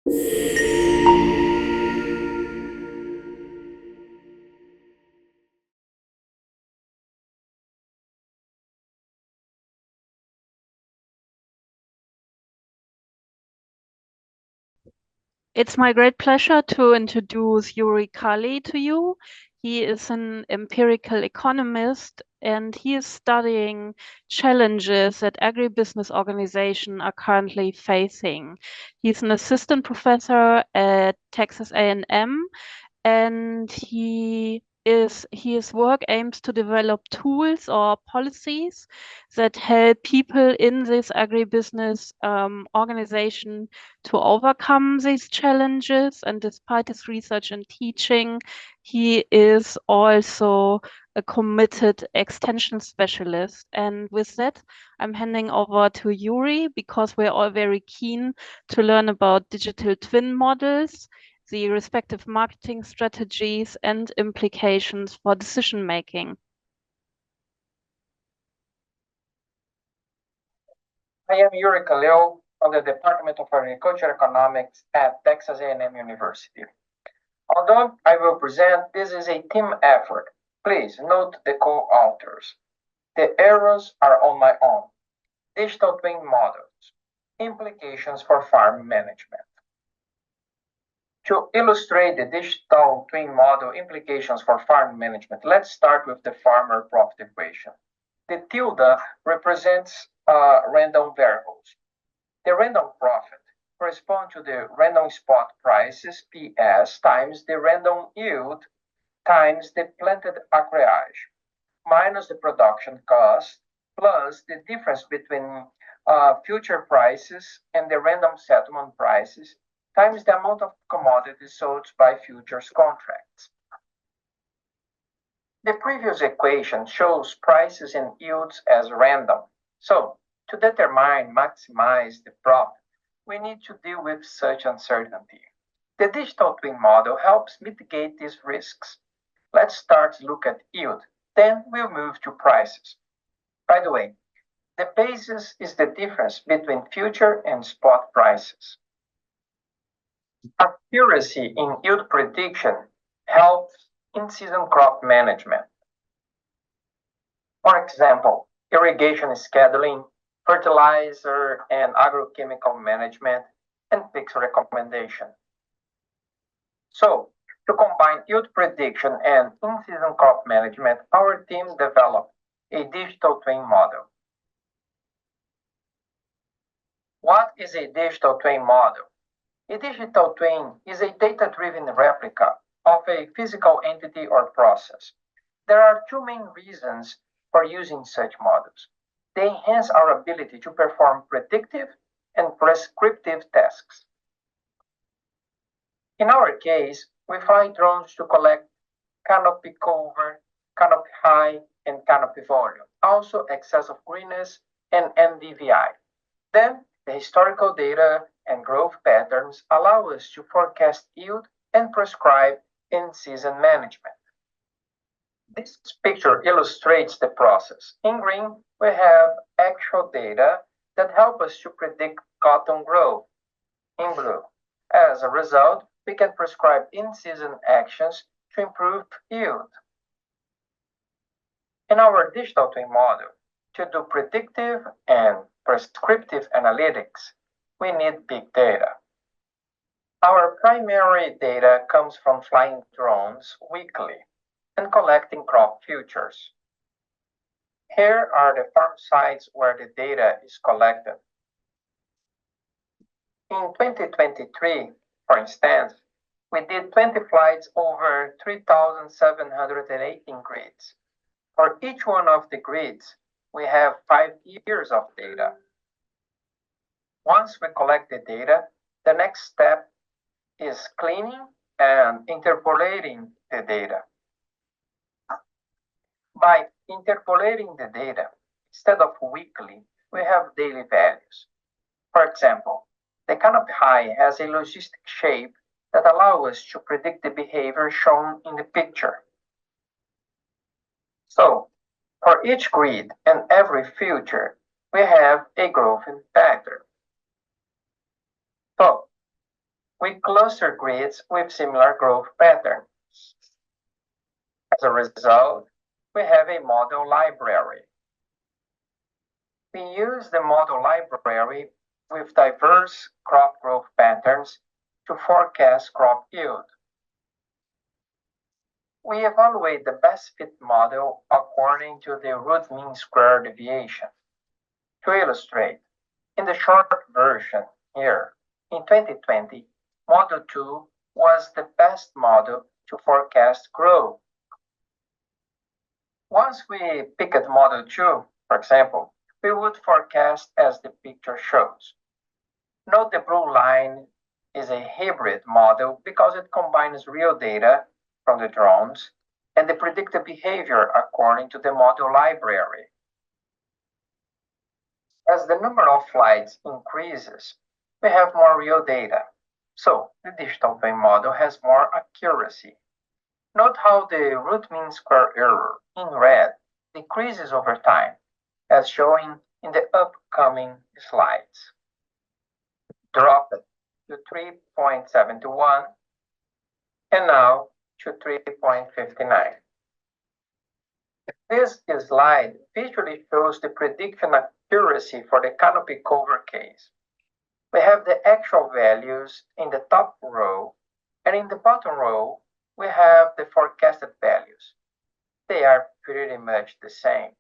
It's my great pleasure to introduce Yuri Calil to you. He is an empirical economist and he is studying challenges that agribusiness organizations are currently facing. He's an assistant professor at Texas A&M and his work aims to develop tools or policies that help people in this agribusiness organization to overcome these challenges. And despite his research and teaching, he is also a committed extension specialist. And with that, I'm handing over to Yuri because we're all very keen to learn about digital twin models, the respective marketing strategies and implications for decision making. I am Yuri Calil from the Department of Agricultural Economics at Texas A&M University. Although I will present, this is a team effort. Please note the co-authors. The errors are on my own. Digital twin models, implications for farm management. To illustrate the digital twin model implications for farm management, let's start with the farmer profit equation. The tilde represents random variables. The random profit corresponds to the random spot prices, PS, times the random yield times the planted acreage, minus the production cost, plus the difference between future prices and the random settlement prices, times the amount of commodities sold by futures contracts. The previous equation shows prices and yields as random. So, to determine maximize the profit, we need to deal with such uncertainty. The digital twin model helps mitigate these risks. Let's start to look at yield, then we'll move to prices. By the way, the basis is the difference between future and spot prices. Accuracy in yield prediction helps in-season crop management. For example, irrigation scheduling, fertilizer and agrochemical management, and fixed recommendation. So, to combine yield prediction and in-season crop management, our team developed a digital twin model. What is a digital twin model? A digital twin is a data-driven replica of a physical entity or process. There are two main reasons for using such models. They enhance our ability to perform predictive and prescriptive tasks. In our case, we fly drones to collect canopy cover, canopy height, and canopy volume, also excess of greenness and NDVI. Then, the historical data and growth patterns allow us to forecast yield and prescribe in-season management. This picture illustrates the process. In green, we have actual data that help us to predict cotton growth. In blue, as a result, we can prescribe in-season actions to improve yield. In our digital twin model, to do predictive and prescriptive analytics, we need big data. Our primary data comes from flying drones weekly and collecting crop futures. Here are the farm sites where the data is collected. In 2023, for instance, we did 20 flights over 3,718 grids. For each one of the grids, we have 5 years of data. Once we collect the data, the next step is cleaning and interpolating the data. By interpolating the data, instead of weekly, we have daily values. For example, the canopy high has a logistic shape that allows us to predict the behavior shown in the picture. So, for each grid and every future, we have a growth pattern. So, we cluster grids with similar growth patterns. As a result, we have a model library. We use the model library with diverse crop growth patterns to forecast crop yield. We evaluate the best fit model according to the root mean square deviation. To illustrate, in the short version here, in 2020, Model 2 was the best model to forecast growth. Once we picked Model 2, for example, we would forecast as the picture shows. Note the blue line is a hybrid model because it combines real data from the drones and the predicted behavior according to the model library. As the number of flights increases, we have more real data, so the digital twin model has more accuracy. Note how the root mean square error in red decreases over time, as shown in the upcoming slides. Dropped to 3.71 and now to 3.59. This slide visually shows the prediction accuracy for the canopy cover case. We have the actual values in the top row, and in the bottom row, we have the forecasted values. They are pretty much the same.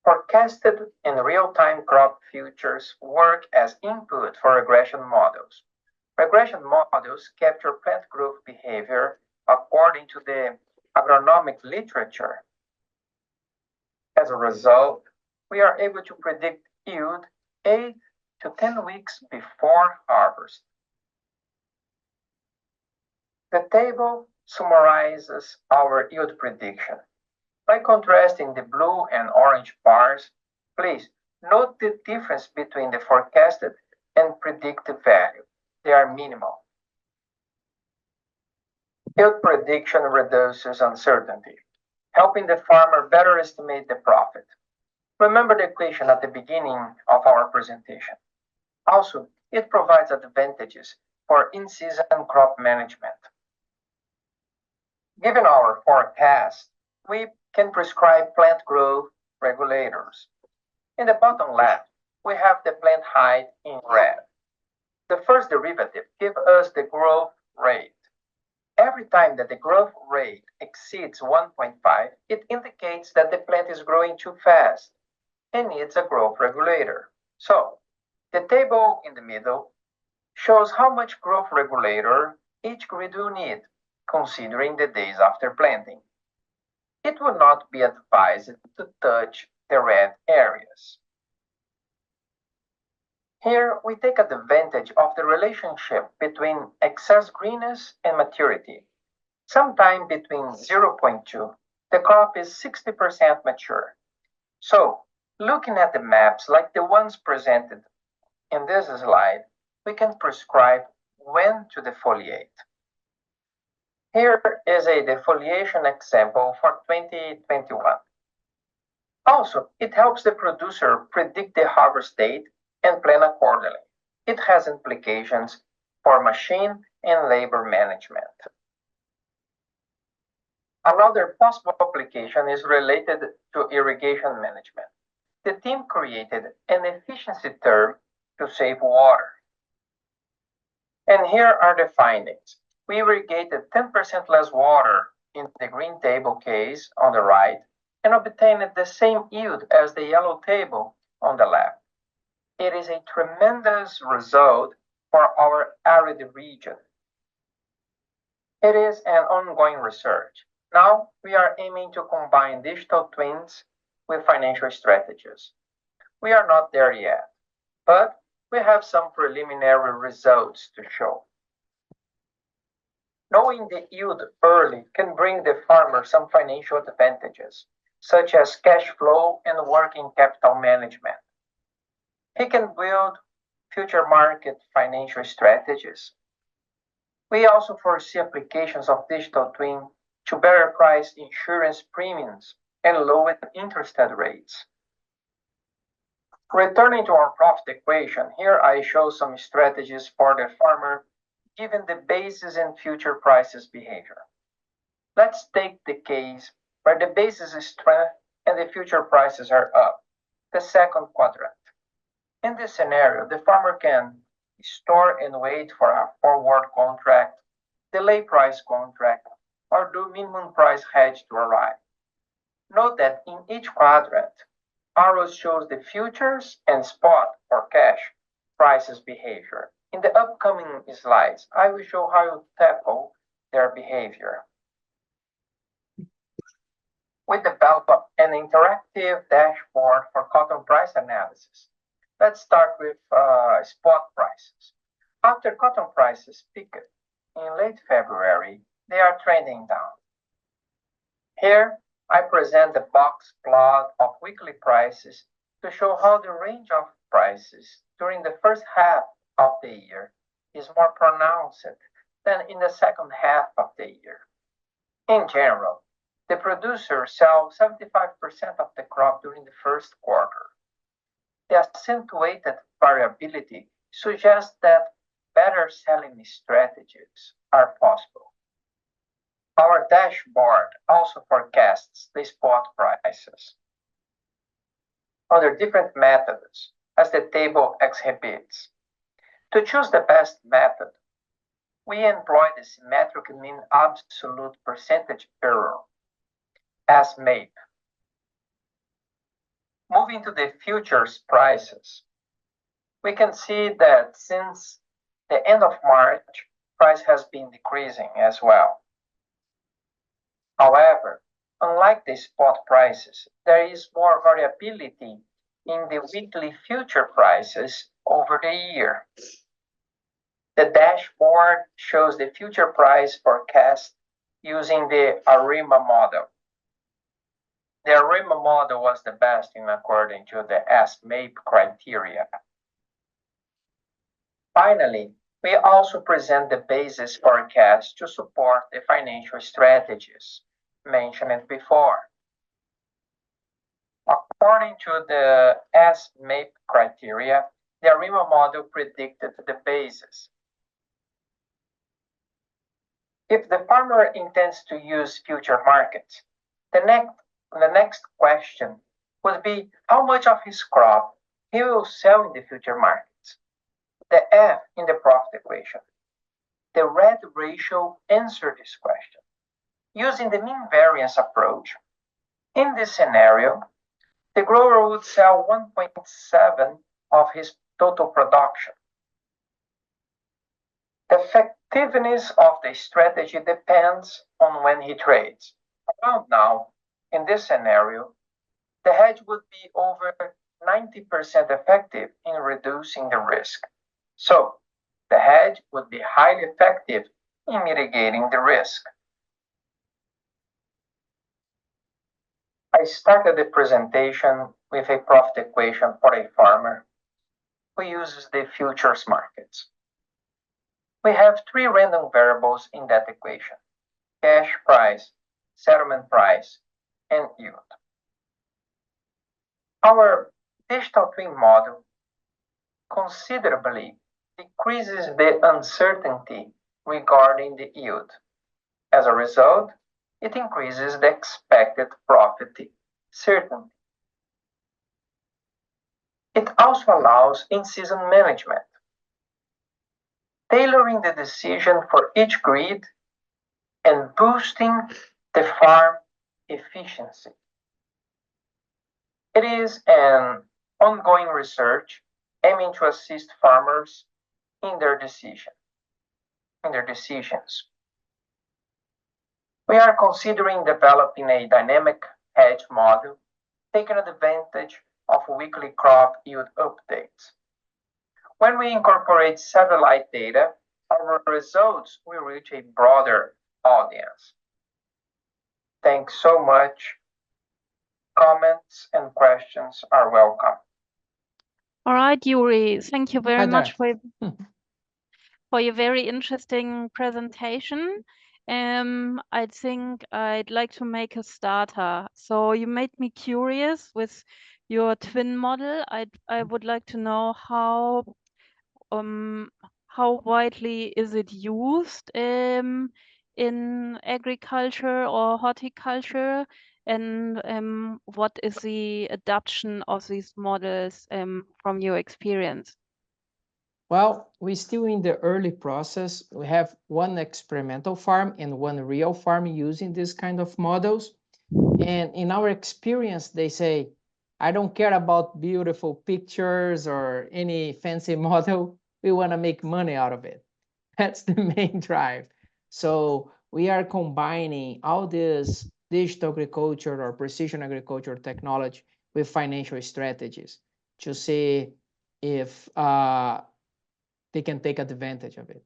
Forecasted and real-time crop futures work as input for regression models. Regression models capture plant growth behavior according to the agronomic literature. As a result, we are able to predict yield 8 to 10 weeks before harvest. The table summarizes our yield prediction. By contrasting the blue and orange bars, please note the difference between the forecasted and predicted value. They are minimal. Yield prediction reduces uncertainty, helping the farmer better estimate the profit. Remember the equation at the beginning of our presentation. Also, it provides advantages for in-season crop management. Given our forecast, we can prescribe plant growth regulators. In the bottom left, we have the plant height in red. The first derivative gives us the growth rate. Every time that the growth rate exceeds 1.5, it indicates that the plant is growing too fast and needs a growth regulator. So, the table in the middle shows how much growth regulator each grid will need, considering the days after planting. It would not be advised to touch the red areas. Here, we take advantage of the relationship between excess greenness and maturity. Sometime between 0.2, the crop is 60% mature. So, looking at the maps like the ones presented in this slide, we can prescribe when to defoliate. Here is a defoliation example for 2021. Also, it helps the producer predict the harvest date and plan accordingly. It has implications for machine and labor management. Another possible application is related to irrigation management. The team created an efficiency term to save water. And here are the findings. We irrigated 10% less water in the green table case on the right and obtained the same yield as the yellow table on the left. It is a tremendous result for our arid region. It is an ongoing research. Now we are aiming to combine digital twins with financial strategies. We are not there yet, but we have some preliminary results to show. Knowing the yield early can bring the farmer some financial advantages, such as cash flow and working capital management. He can build future market financial strategies. We also foresee applications of digital twin to better price insurance premiums and lower interest rates. Returning to our profit equation, here I show some strategies for the farmer given the basis and future prices behavior. Let's take the case where the basis is strength and the future prices are up, the second quadrant. In this scenario, the farmer can store and wait for a forward contract, delay price contract, or do minimum price hedge to arrive. Note that in each quadrant, arrows shows the futures and spot or cash prices behavior. In the upcoming slides, I will show how you tackle their behavior. We developed an interactive dashboard for cotton price analysis. Let's start with spot prices. After cotton prices peaked in late February, they are trending down. Here, I present the box plot of weekly prices to show how the range of prices during the first half of the year is more pronounced than in the second half of the year. In general, the producers sell 75% of the crop during the first quarter. The accentuated variability suggests that better selling strategies are possible. Our dashboard also forecasts the spot prices under different methods, as the table exhibits. To choose the best method, we employ the symmetric mean absolute percentage error, as MAPE. Moving to the futures prices, we can see that since the end of March, price has been decreasing as well. However, unlike the spot prices, there is more variability in the weekly future prices over the year. The dashboard shows the future price forecast using the ARIMA model. The ARIMA model was the best in according to the SMAPE criteria. Finally, we also present the basis forecast to support the financial strategies mentioned before. According to the SMAPE criteria, the ARIMA model predicted the basis. If the farmer intends to use future markets, the next question would be how much of his crop he will sell in the future markets. The F in the profit equation. The red ratio answers this question. Using the mean variance approach, in this scenario, the grower would sell 1.7 of his total production. The effectiveness of the strategy depends on when he trades. Around now, in this scenario, the hedge would be over 90% effective in reducing the risk. So, the hedge would be highly effective in mitigating the risk. I started the presentation with a profit equation for a farmer who uses the futures markets. We have three random variables in that equation: cash price, settlement price, and yield. Our digital twin model considerably decreases the uncertainty regarding the yield. As a result, it increases the expected profit certainty. It also allows in-season management, tailoring the decision for each grid and boosting the farm efficiency. It is an ongoing research aiming to assist farmers in their decisions. We are considering developing a dynamic hedge model, taking advantage of weekly crop yield updates. When we incorporate satellite data, our results will reach a broader audience. Thanks so much. Comments and questions are welcome. All right, Yuri, thank you very much for your very interesting presentation. I think I'd like to make a starter. So you made me curious with your twin model, I would like to know how widely is it used in agriculture or horticulture, and what is the adoption of these models from your experience? Well, we're still in the early process. We have one experimental farm and one real farm using this kind of models. And in our experience, they say, I don't care about beautiful pictures or any fancy model. We want to make money out of it. That's the main drive. So we are combining all this digital agriculture or precision agriculture technology with financial strategies to see if they can take advantage of it.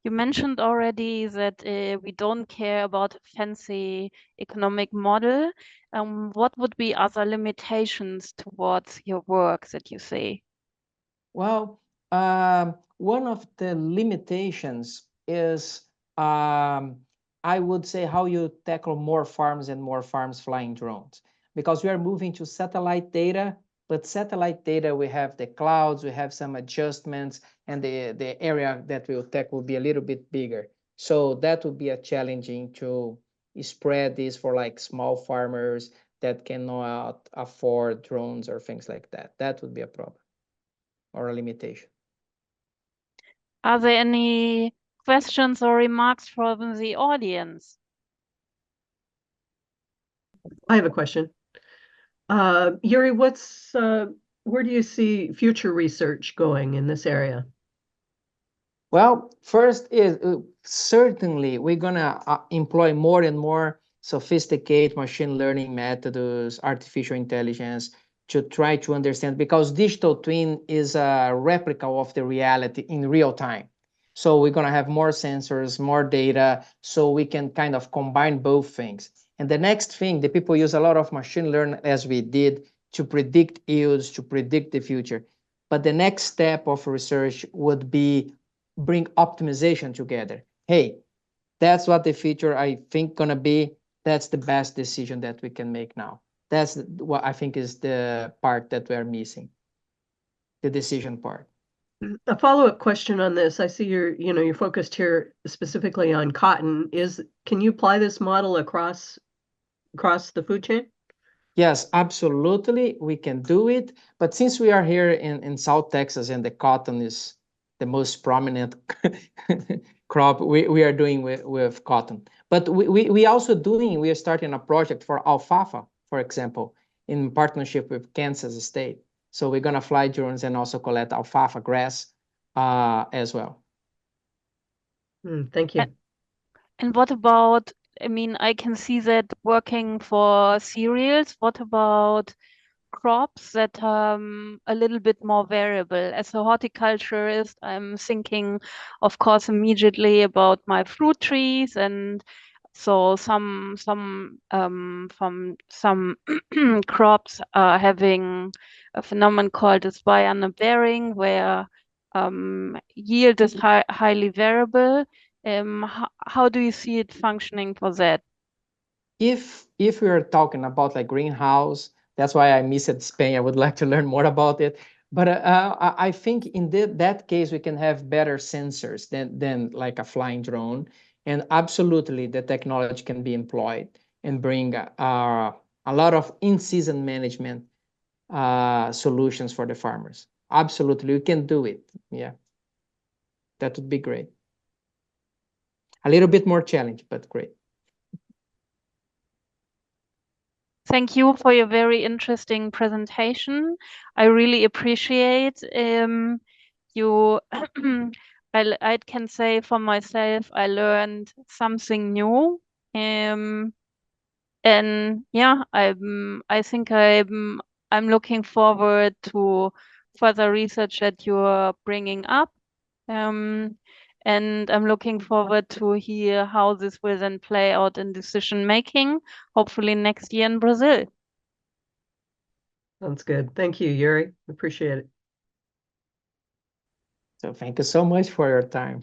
You mentioned already that we don't care about a fancy economic model. What would be other limitations towards your work that you see? Well, one of the limitations is, I would say, how you tackle more farms and more farms flying drones. Because we are moving to satellite data, but satellite data, we have the clouds, we have some adjustments, and the area that we'll tackle will be a little bit bigger. So that would be a challenging to spread this for like small farmers that cannot afford drones or things like that. That would be a problem or a limitation. Are there any questions or remarks from the audience? I have a question. Yuri, where do you see future research going in this area? Well, first is certainly we're gonna employ more and more sophisticated machine learning methods, artificial intelligence to try to understand, because digital twin is a replica of the reality in real time. So we're gonna have more sensors, more data, so we can kind of combine both things. And the next thing, the people use a lot of machine learning as we did to predict yields, to predict the future. But the next step of research would be bring optimization together. Hey, that's what the future I think gonna be. That's the best decision that we can make now. That's what I think is the part that we're missing, the decision part. A follow-up question on this. I see you're focused here specifically on cotton. Can you apply this model across the food chain? Yes, absolutely, we can do it. But since we are here in South Texas and the cotton is the most prominent crop, we are doing with cotton. But we are starting a project for alfalfa, for example, in partnership with Kansas State. So we're gonna fly drones and also collect alfalfa grass as well. Thank you. And what about, I mean, I can see that working for cereals. What about crops that a little bit more variable? As a horticulturist, I'm thinking, of course, immediately about my fruit trees, and so from some crops are having a phenomenon called as biennial bearing, where yield is highly variable. How do you see it functioning for that? If we are talking about like greenhouse, that's why I missed Spain. I would like to learn more about it. But I think in that case, we can have better sensors than like a flying drone. And absolutely, the technology can be employed and bring a lot of in-season management solutions for the farmers. Absolutely, we can do it. Yeah, that would be great. A little bit more challenge, but great. Thank you for your very interesting presentation. I really appreciate you. I can say for myself, I learned something new. And yeah, I think I'm looking forward to further research that you're bringing up. Um, and I'm looking forward to hear how this will then play out in decision making, hopefully next year in Brazil. Sounds good. Thank you, Yuri. Appreciate it. So thank you so much for your time.